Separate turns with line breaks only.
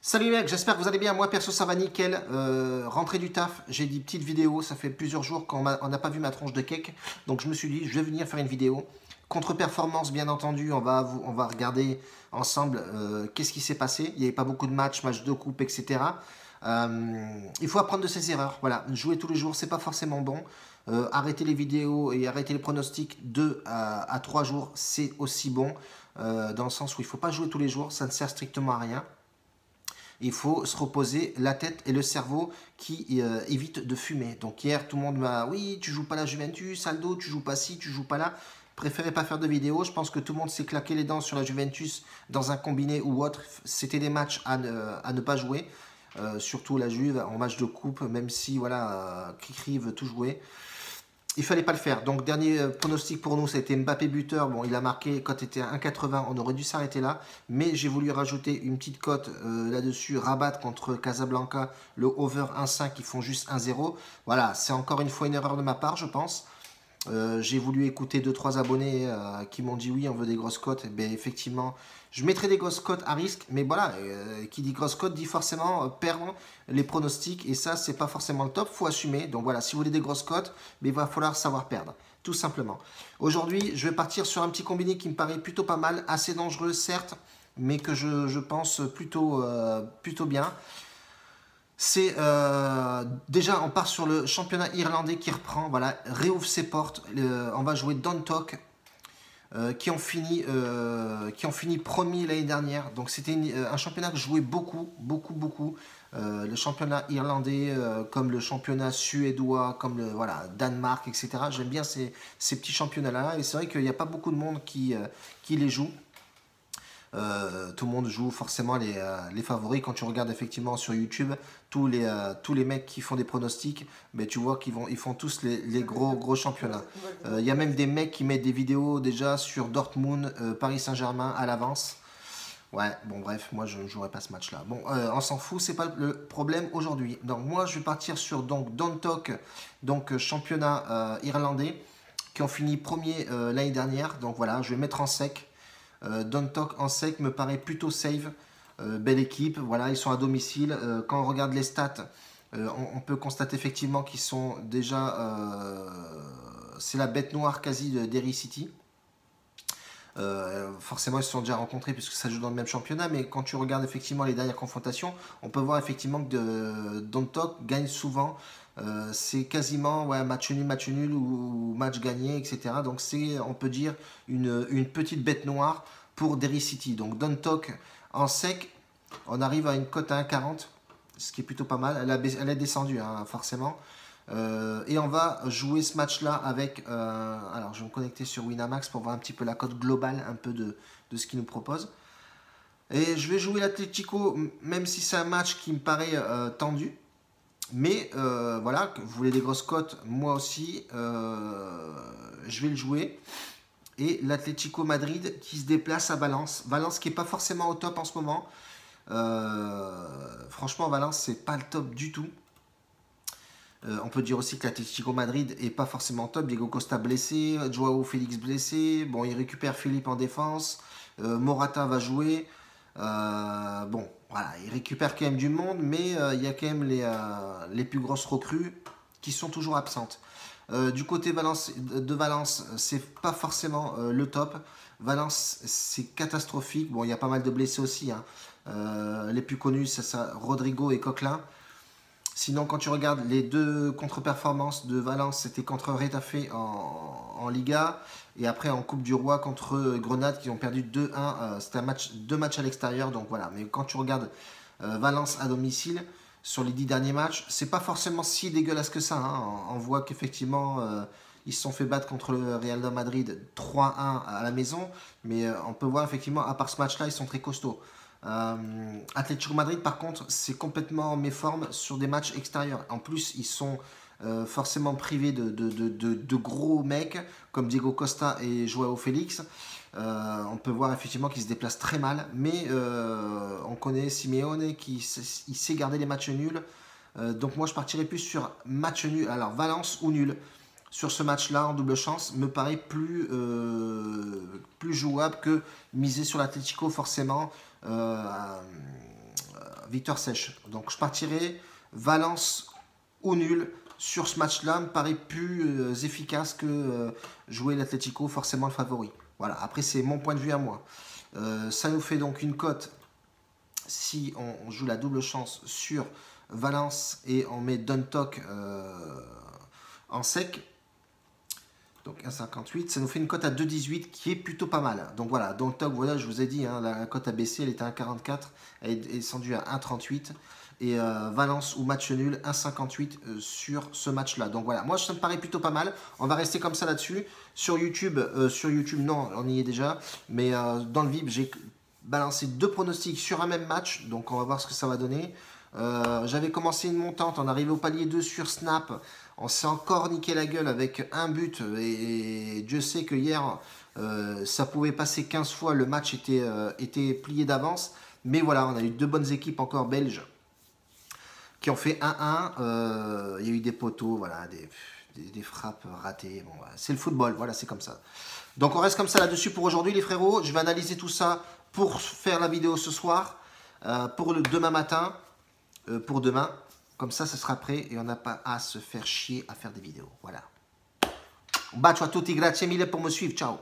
Salut les mecs, j'espère que vous allez bien. Moi perso ça va nickel. Rentrée du taf, j'ai dit petite vidéo, ça fait plusieurs jours qu'on n'a pas vu ma tronche de cake. Donc je me suis dit je vais venir faire une vidéo. Contre-performance bien entendu, on va regarder ensemble qu'est-ce qui s'est passé. Il n'y avait pas beaucoup de matchs de coupe, etc. Il faut apprendre de ses erreurs. Voilà, jouer tous les jours, c'est pas forcément bon. Arrêter les vidéos et arrêter les pronostics 2 à 3 jours, c'est aussi bon. Dans le sens où il ne faut pas jouer tous les jours, ça ne sert strictement à rien. Il faut se reposer la tête et le cerveau qui évite de fumer. Donc hier, tout le monde m'a oui, tu joues pas la Juventus, Aldo, tu joues pas ci, tu joues pas là. Préférez pas faire de vidéo. Je pense que tout le monde s'est claqué les dents sur la Juventus dans un combiné ou autre. C'était des matchs à ne pas jouer. Surtout la Juve en match de coupe, même si voilà, Cricri veut tout jouer. Il fallait pas le faire. Donc, dernier pronostic pour nous, c'était Mbappé buteur. Bon, il a marqué, cote était à 1,80. On aurait dû s'arrêter là. Mais j'ai voulu rajouter une petite cote là-dessus. Rabat contre Casablanca, le over 1,5, ils font juste 1,0. Voilà, c'est encore une fois une erreur de ma part, je pense. J'ai voulu écouter 2-3 abonnés qui m'ont dit oui, on veut des grosses cotes. Et bien, effectivement, je mettrai des grosses cotes à risque, mais voilà, qui dit grosses cotes dit forcément perdre les pronostics, et ça, c'est pas forcément le top, faut assumer. Donc voilà, si vous voulez des grosses cotes, mais il va falloir savoir perdre, tout simplement. Aujourd'hui, je vais partir sur un petit combiné qui me paraît plutôt pas mal, assez dangereux, certes, mais que je pense plutôt bien. C'est déjà, on part sur le championnat irlandais qui reprend, voilà, réouvre ses portes. On va jouer Dundalk, qui ont fini premier l'année dernière. Donc c'était un championnat que je jouais beaucoup. Le championnat irlandais, comme le championnat suédois, comme le voilà, Danemark, etc. J'aime bien ces petits championnats-là. Et c'est vrai qu'il n'y a pas beaucoup de monde qui les joue. Tout le monde joue forcément les favoris. Quand tu regardes effectivement sur YouTube tous les mecs qui font des pronostics, ben, tu vois ils font tous les gros championnats. Il y a même des mecs qui mettent des vidéos déjà sur Dortmund, Paris Saint-Germain à l'avance. Ouais, bon bref, moi je ne jouerai pas ce match là. Bon, on s'en fout, c'est pas le problème aujourd'hui. Donc moi je vais partir sur Dundalk, donc championnat irlandais, qui ont fini premier l'année dernière. Donc voilà, je vais mettre en sec. Dundalk en sec me paraît plutôt safe. Belle équipe, voilà, ils sont à domicile. Quand on regarde les stats, on peut constater effectivement qu'ils sont déjà. C'est la bête noire quasi d'Derry City. Forcément, ils se sont déjà rencontrés puisque ça joue dans le même championnat, mais quand tu regardes effectivement les dernières confrontations, on peut voir effectivement que Dundalk gagne souvent. C'est quasiment ouais, match nul ou match gagné, etc. Donc c'est, on peut dire, une petite bête noire pour Derry City. Donc Dundalk en sec, on arrive à une cote à 1,40, ce qui est plutôt pas mal. Elle a descendu, hein, forcément. Et on va jouer ce match-là avec... alors, je vais me connecter sur Winamax pour voir un petit peu la cote globale, un peu de ce qu'il nous propose. Et je vais jouer l'Atlético, même si c'est un match qui me paraît tendu. Mais voilà, vous voulez des grosses cotes, moi aussi, je vais le jouer. Et l'Atlético Madrid qui se déplace à Valence. Valence qui n'est pas forcément au top en ce moment. Franchement, Valence, c'est pas le top du tout. On peut dire aussi que l'Atlético Madrid est pas forcément top. Diego Costa blessé, Joao Félix blessé. Bon, il récupère Philippe en défense. Morata va jouer. Bon, voilà, il récupère quand même du monde, mais il y a quand même les plus grosses recrues qui sont toujours absentes. Du côté de Valence, c'est pas forcément le top. Valence, c'est catastrophique. Bon, il y a pas mal de blessés aussi, hein. Les plus connus, c'est ça, Rodrigo et Coquelin. Sinon, quand tu regardes les deux contre-performances de Valence, c'était contre Retafe en Liga et après en Coupe du Roi contre Grenade qui ont perdu 2-1. C'était deux matchs à l'extérieur, donc voilà. Mais quand tu regardes Valence à domicile, sur les 10 derniers matchs, c'est pas forcément si dégueulasse que ça, hein. On voit qu'effectivement, ils se sont fait battre contre le Real de Madrid 3-1 à la maison, mais on peut voir effectivement, à part ce match-là, ils sont très costauds. Atlético Madrid par contre c'est complètement méforme sur des matchs extérieurs. En plus ils sont forcément privés de gros mecs comme Diego Costa et Joao Félix. On peut voir effectivement qu'ils se déplacent très mal, mais on connaît Simeone qui il sait garder les matchs nuls. Donc moi je partirais plus sur match nul, alors Valence ou nul. Sur ce match-là, en double chance, me paraît plus jouable que miser sur l'Atlético, forcément. victoire sèche. Donc je partirai Valence ou nul sur ce match-là. Me paraît plus efficace que jouer l'Atlético, forcément le favori. Voilà, après c'est mon point de vue à moi. Ça nous fait donc une cote, si on joue la double chance sur Valence et on met Duntok en sec. Donc 1,58, ça nous fait une cote à 2,18 qui est plutôt pas mal. Donc voilà, Duntok, voilà, je vous ai dit, hein, la cote a baissé, elle était à 1,44, elle est descendue à 1,38. Et Valence ou match nul, 1,58 sur ce match-là. Donc voilà, moi ça me paraît plutôt pas mal. On va rester comme ça là-dessus. Sur YouTube, non, on y est déjà. Mais dans le VIP, j'ai balancé 2 pronostics sur un même match. Donc on va voir ce que ça va donner. J'avais commencé une montante, on arrive au palier 2 sur Snap. On s'est encore niqué la gueule avec un but. Et Dieu sait que hier, ça pouvait passer 15 fois. Le match était plié d'avance. Mais voilà, on a eu 2 bonnes équipes encore belges qui ont fait 1-1. Il y a eu des poteaux, voilà, des frappes ratées. Bon, voilà, c'est le football, voilà, c'est comme ça. Donc on reste comme ça là-dessus pour aujourd'hui, les frérots. Je vais analyser tout ça pour faire la vidéo ce soir, pour le demain matin, pour demain. Comme ça sera prêt et on n'a pas à se faire chier à faire des vidéos. Voilà. Un bacio a tutti, grazie mille pour me suivre. Ciao.